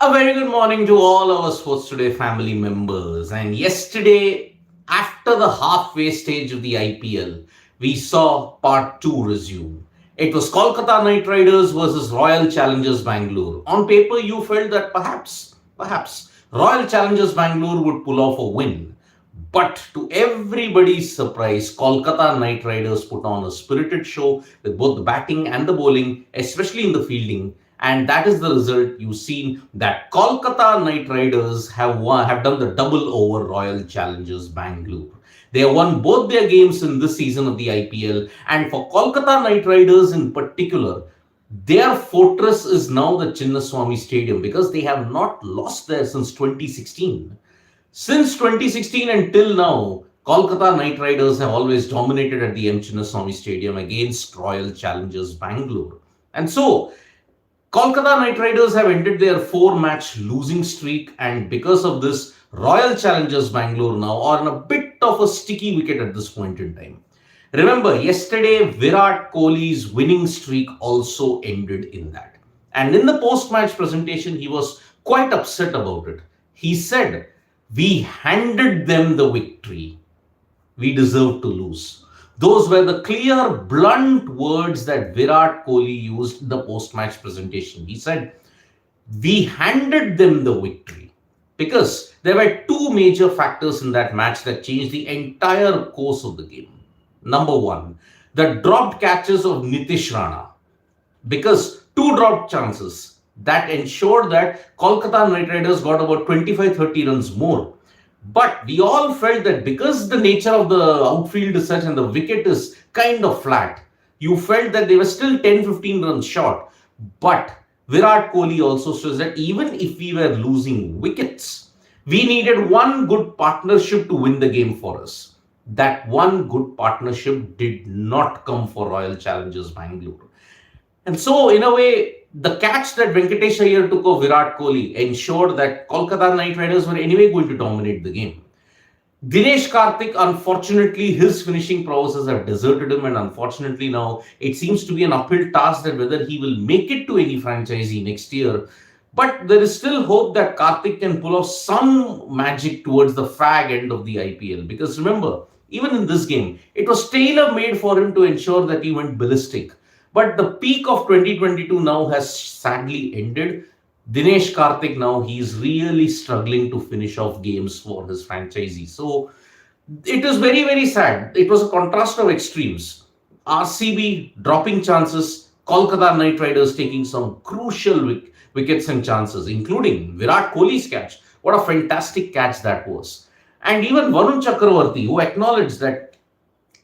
A very good morning to all our Sports Today family members. And yesterday, after the halfway stage of the IPL, we saw part 2 resume. It was Kolkata Knight Riders versus Royal Challengers Bangalore. On paper, you felt that perhaps Royal Challengers Bangalore would pull off a win. But to everybody's surprise, Kolkata Knight Riders put on a spirited show with both the batting and the bowling, especially in the fielding. And that is the result. You've seen that Kolkata Knight Riders have done the double over Royal Challengers Bangalore. They have won both their games in this season of the IPL. And for Kolkata Knight Riders in particular, their fortress is now the Chinnaswamy Stadium because they have not lost there since 2016. Since 2016 until now, Kolkata Knight Riders have always dominated at the M. Chinnaswamy Stadium against Royal Challengers Bangalore. And so, Kolkata Knight Riders have ended their 4-match losing streak, and because of this, Royal Challengers Bangalore now are on a bit of a sticky wicket at this point in time. Remember, yesterday Virat Kohli's winning streak also ended in that. And in the post-match presentation, he was quite upset about it. He said, "We handed them the victory. We deserve to lose." Those were the clear, blunt words that Virat Kohli used in the post-match presentation. He said, "We handed them the victory." Because there were two major factors in that match that changed the entire course of the game. Number one, the dropped catches of Nitish Rana. Because two dropped chances that ensured that Kolkata Knight Riders got about 25-30 runs more. But we all felt that because the nature of the outfield is such and the wicket is kind of flat, you felt that they were still 10-15 runs short. But Virat Kohli also says that even if we were losing wickets, we needed one good partnership to win the game for us. That one good partnership did not come for Royal Challengers Bangalore. And so, in a way, the catch that Venkatesh Iyer took of Virat Kohli ensured that Kolkata Knight Riders were anyway going to dominate the game. Dinesh Karthik, unfortunately, his finishing prowesses have deserted him, and unfortunately now it seems to be an uphill task that whether he will make it to any franchisee next year. But there is still hope that Karthik can pull off some magic towards the fag end of the IPL. Because remember, even in this game, it was tailor-made for him to ensure that he went ballistic. But the peak of 2022 now has sadly ended. Dinesh Karthik now, he's really struggling to finish off games for his franchisee. So it is very, very sad. It was a contrast of extremes. RCB dropping chances, Kolkata Knight Riders taking some crucial wickets and chances, including Virat Kohli's catch. What a fantastic catch that was. And even Varun Chakravarti, who acknowledged that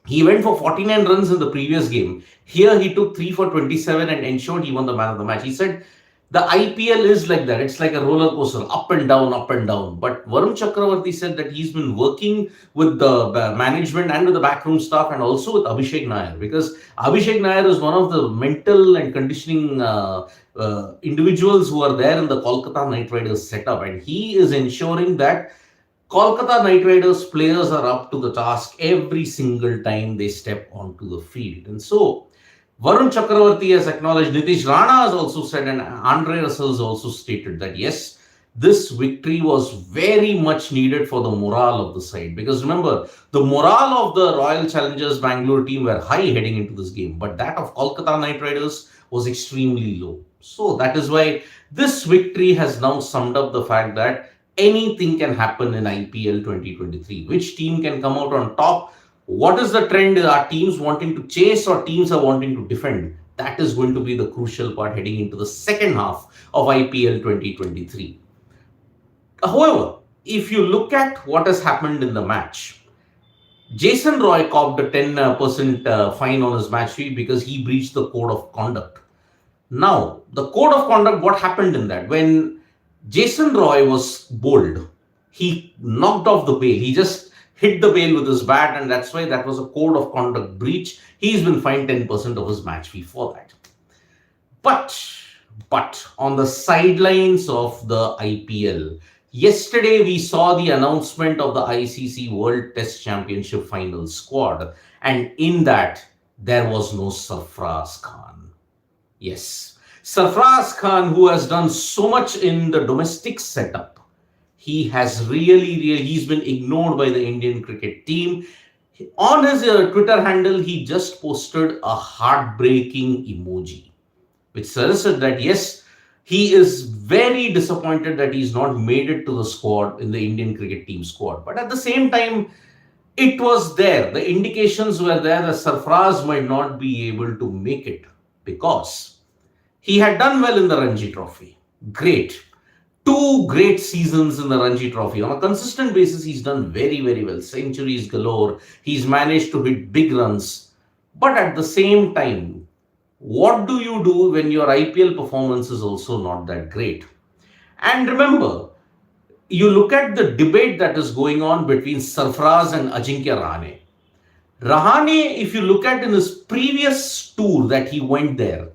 he went for 49 runs in the previous game. Here he took 3 for 27 and ensured he won the man of the match. He said, the IPL is like that. It's like a roller coaster, up and down, up and down. But Varun Chakravarti said that he's been working with the management and with the backroom staff and also with Abhishek Nair. Because Abhishek Nair is one of the mental and conditioning individuals who are there in the Kolkata Knight Riders setup. And he is ensuring that Kolkata Knight Riders players are up to the task every single time they step onto the field. And so, Varun Chakravarti has acknowledged, Nitish Rana has also said, and Andre Russell has also stated that yes, this victory was very much needed for the morale of the side. Because remember, the morale of the Royal Challengers Bangalore team were high heading into this game, but that of Kolkata Knight Riders was extremely low. So that is why this victory has now summed up the fact that anything can happen in IPL 2023. Which team can come out on top? What is the trend? Are teams wanting to chase or teams are wanting to defend? That is going to be the crucial part heading into the second half of IPL 2023. However, if you look at what has happened in the match, Jason Roy copped a 10% fine on his match fee because he breached the code of conduct. Now, the code of conduct, what happened in that? When Jason Roy was bowled, he knocked off the bail. He just hit the bail with his bat, and that's why that was a code of conduct breach. He's been fined 10% of his match fee for that. But on the sidelines of the IPL, yesterday we saw the announcement of the ICC World Test Championship final squad, and in that there was no Sarfaraz Khan. Yes, Sarfaraz Khan, who has done so much in the domestic setup, he has he's been ignored by the Indian cricket team. On his Twitter handle, he just posted a heartbreaking emoji, which suggested that yes, he is very disappointed that he's not made it to the squad in the Indian cricket team squad. But at the same time, it was there. The indications were there that Sarfaraz might not be able to make it because he had done well in the Ranji Trophy. Great. Two great seasons in the Ranji Trophy. On a consistent basis, he's done very, very well. Centuries galore. He's managed to hit big runs. But at the same time, what do you do when your IPL performance is also not that great? And remember, you look at the debate that is going on between Sarfaraz and Ajinkya Rahane. Rahane, if you look at in his previous tour that he went there,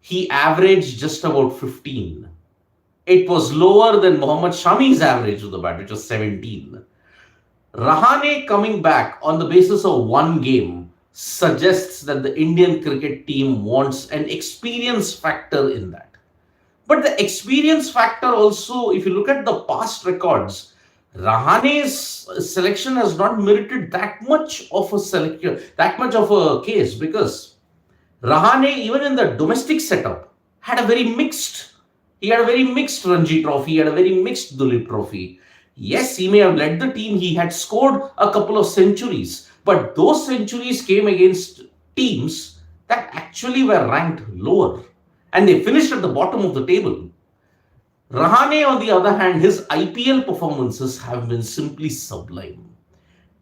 he averaged just about 15. It was lower than Mohammad Shami's average of the bat, which was 17. Rahane coming back on the basis of one game suggests that the Indian cricket team wants an experience factor in that. But the experience factor also, if you look at the past records, Rahane's selection has not merited that much of a case, because Rahane, even in the domestic setup, had a very mixed. He had a very mixed Ranji Trophy. He had a very mixed Duleep Trophy. Yes, he may have led the team. He had scored a couple of centuries, but those centuries came against teams that actually were ranked lower, and they finished at the bottom of the table. Rahane, on the other hand, his IPL performances have been simply sublime.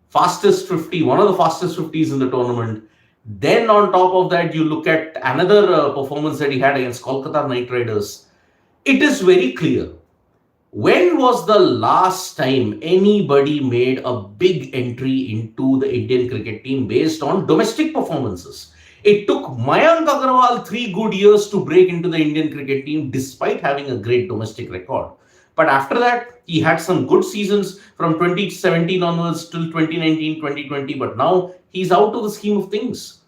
Fastest 50, one of the fastest 50s in the tournament. Then on top of that, you look at another performance that he had against Kolkata Knight Riders. It is very clear. When was the last time anybody made a big entry into the Indian cricket team based on domestic performances? It took Mayank Agarwal 3 good years to break into the Indian cricket team despite having a great domestic record. But after that, he had some good seasons from 2017 onwards till 2019, 2020. But now he's out of the scheme of things.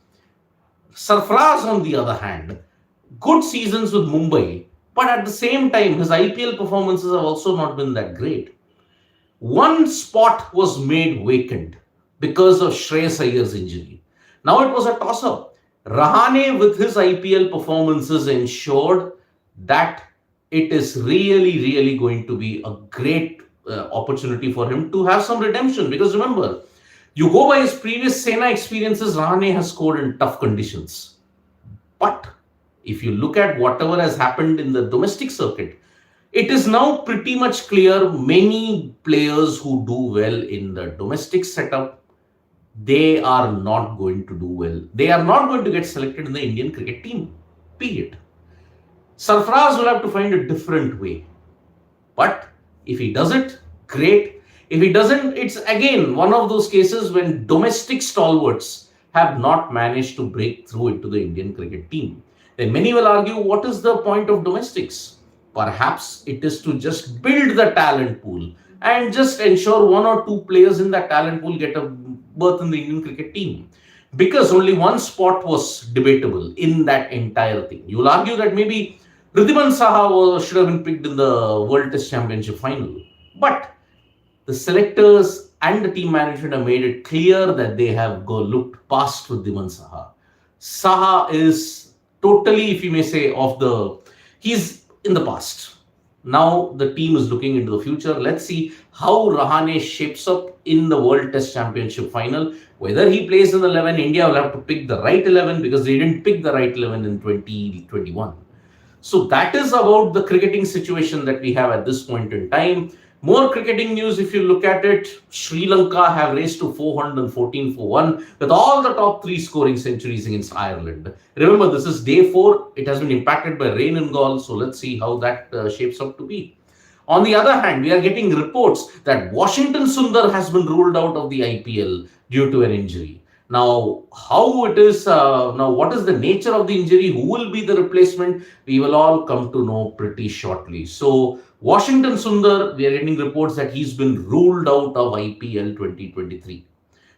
Sarfaraz, on the other hand, good seasons with Mumbai. But at the same time, his IPL performances have also not been that great. One spot was made vacant because of Shreyas Iyer's injury. Now it was a toss-up. Rahane, with his IPL performances, ensured that it is really, really going to be a great opportunity for him to have some redemption. Because remember, you go by his previous Sena experiences, Rahane has scored in tough conditions. But if you look at whatever has happened in the domestic circuit, it is now pretty much clear many players who do well in the domestic setup, they are not going to do well. They are not going to get selected in the Indian cricket team. Period. Sarfaraz will have to find a different way. But if he does it, great. If he doesn't, it's again one of those cases when domestic stalwarts have not managed to break through into the Indian cricket team. Then many will argue, what is the point of domestics? Perhaps it is to just build the talent pool and just ensure one or two players in that talent pool get a berth in the Indian cricket team. Because only one spot was debatable in that entire thing. You will argue that maybe Ridhiman Saha should have been picked in the World Test Championship final. But the selectors and the team management have made it clear that they have looked past Ridhiman Saha. Saha is totally, if you may say, he's in the past. Now the team is looking into the future. Let's see how Rahane shapes up in the World Test Championship final. Whether he plays in the 11, India will have to pick the right 11 because they didn't pick the right 11 in 2021. So that is about the cricketing situation that we have at this point in time. More cricketing news, if you look at it, Sri Lanka have raced to 414 for 1 with all the top 3 scoring centuries against Ireland. Remember, this is day 4. It has been impacted by rain in Gaul. So let's see how that shapes up to be. On the other hand, we are getting reports that Washington Sundar has been ruled out of the IPL due to an injury. Now, how it is, what is the nature of the injury? Who will be the replacement? We will all come to know pretty shortly. So, Washington Sundar, we are getting reports that he's been ruled out of IPL 2023.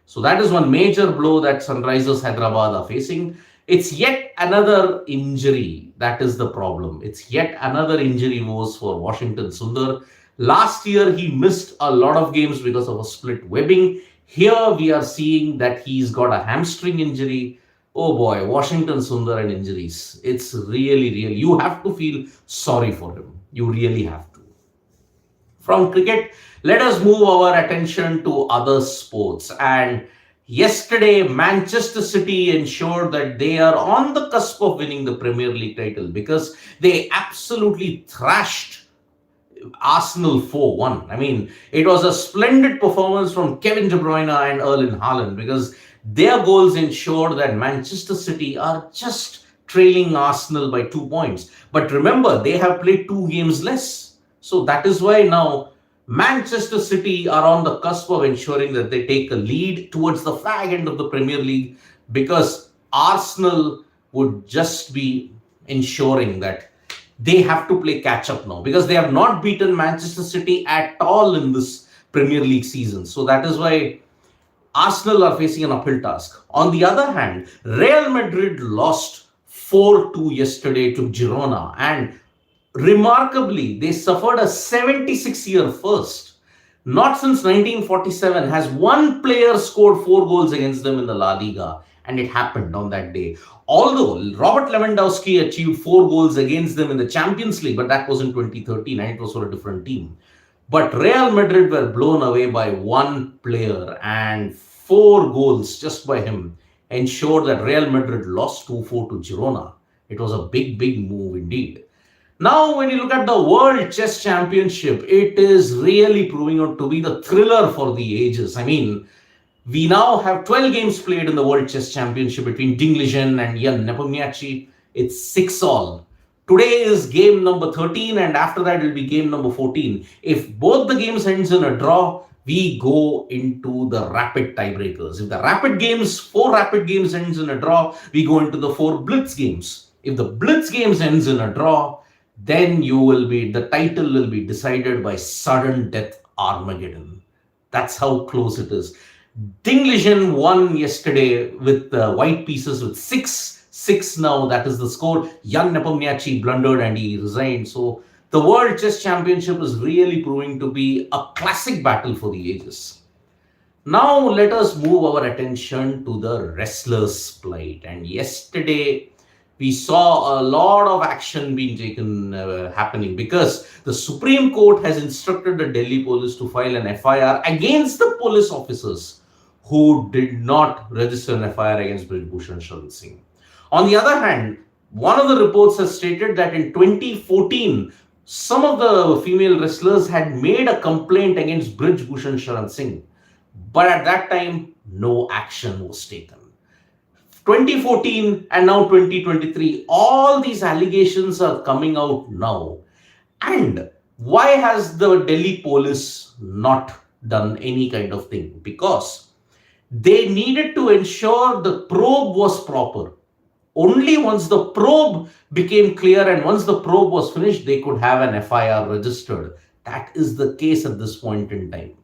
So, that is one major blow that Sunrisers Hyderabad are facing. It's yet another injury. That is the problem. It's yet another injury woes for Washington Sundar. Last year, he missed a lot of games because of a split webbing. Here, we are seeing that he's got a hamstring injury. Oh boy, Washington Sundar and injuries. It's really, really, you have to feel sorry for him. You really have to. From cricket, let us move our attention to other sports. And yesterday, Manchester City ensured that they are on the cusp of winning the Premier League title because they absolutely thrashed Arsenal 4-1. I mean, it was a splendid performance from Kevin De Bruyne and Erling Haaland because their goals ensured that Manchester City are just trailing Arsenal by 2 points. But remember, they have played 2 games less. So that is why now Manchester City are on the cusp of ensuring that they take a lead towards the fag end of the Premier League because Arsenal would just be ensuring that they have to play catch up now because they have not beaten Manchester City at all in this Premier League season. So that is why Arsenal are facing an uphill task. On the other hand, Real Madrid lost 4-2 yesterday to Girona, and remarkably, they suffered a 76-year first. Not since 1947 has one player scored 4 goals against them in the La Liga, and it happened on that day. Although Robert Lewandowski achieved 4 goals against them in the Champions League, but that was in 2013 and it was for a different team. But Real Madrid were blown away by one player, and 4 goals just by him ensured that Real Madrid lost 2-4 to Girona. It was a big, big move indeed. Now, when you look at the World Chess Championship, it is really proving out to be the thriller for the ages. I mean, we now have 12 games played in the World Chess Championship between Dinglegen and Jan Nepomniachtchi. It's 6-all. Today is game number 13, and after that it will be game number 14. If both the games ends in a draw, we go into the rapid tiebreakers. If the 4 rapid games ends in a draw, we go into the 4 blitz games. If the blitz games ends in a draw, then the title will be decided by sudden death Armageddon. That's how close it is. Dinglegen won yesterday with white pieces with 6-6 now. That is the score. Jan Nepomniachtchi blundered and he resigned. So the World Chess Championship is really proving to be a classic battle for the ages. Now let us move our attention to the wrestlers' plight. And yesterday we saw a lot of action being taken happening because the Supreme Court has instructed the Delhi police to file an FIR against the police officers who did not register an FIR against Brij Bhushan Sharan Singh. On the other hand, one of the reports has stated that in 2014, some of the female wrestlers had made a complaint against Brij Bhushan Sharan Singh, but at that time, no action was taken. 2014 and now 2023, all these allegations are coming out now. And why has the Delhi police not done any kind of thing? Because they needed to ensure the probe was proper. Only once the probe became clear and once the probe was finished, they could have an FIR registered. That is the case at this point in time.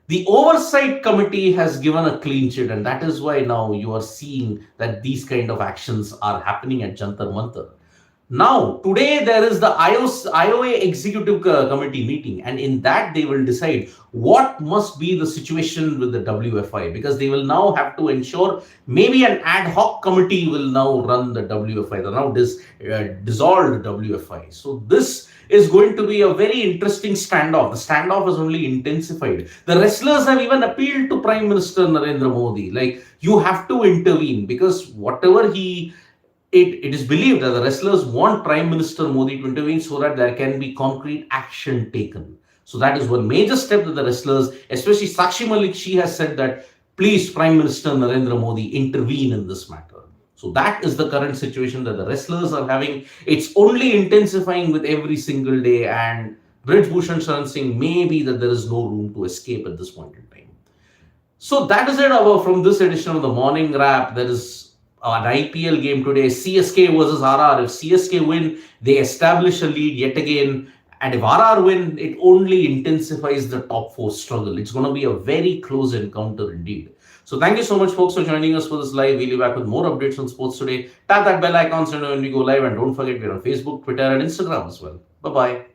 The oversight committee has given a clean sheet, and that is why now you are seeing that these kind of actions are happening at Jantar Mantar. Now, today there is the IOA Executive Committee meeting, and in that they will decide what must be the situation with the WFI, because they will now have to ensure maybe an ad hoc committee will now run the WFI, the now dissolved WFI. So this is going to be a very interesting standoff. The standoff has only intensified. The wrestlers have even appealed to Prime Minister Narendra Modi, like, you have to intervene, because whatever it is believed that the wrestlers want Prime Minister Modi to intervene so that there can be concrete action taken. So that is one major step that the wrestlers, especially Sakshi Malik, she has said that, please, Prime Minister Narendra Modi, intervene in this matter. So that is the current situation that the wrestlers are having. It's only intensifying with every single day, and Brij Bhushan Sharan Singh may be that there is no room to escape at this point in time. So that is it from this edition of the Morning Wrap. There is an IPL game today, CSK versus RR. If CSK win, they establish a lead yet again. And if RR win, it only intensifies the top 4 struggle. It's going to be a very close encounter indeed. So thank you so much, folks, for joining us for this live. We'll be back with more updates on sports today. Tap that bell icon so you know when we go live, and don't forget we're on Facebook, Twitter, and Instagram as well. Bye bye.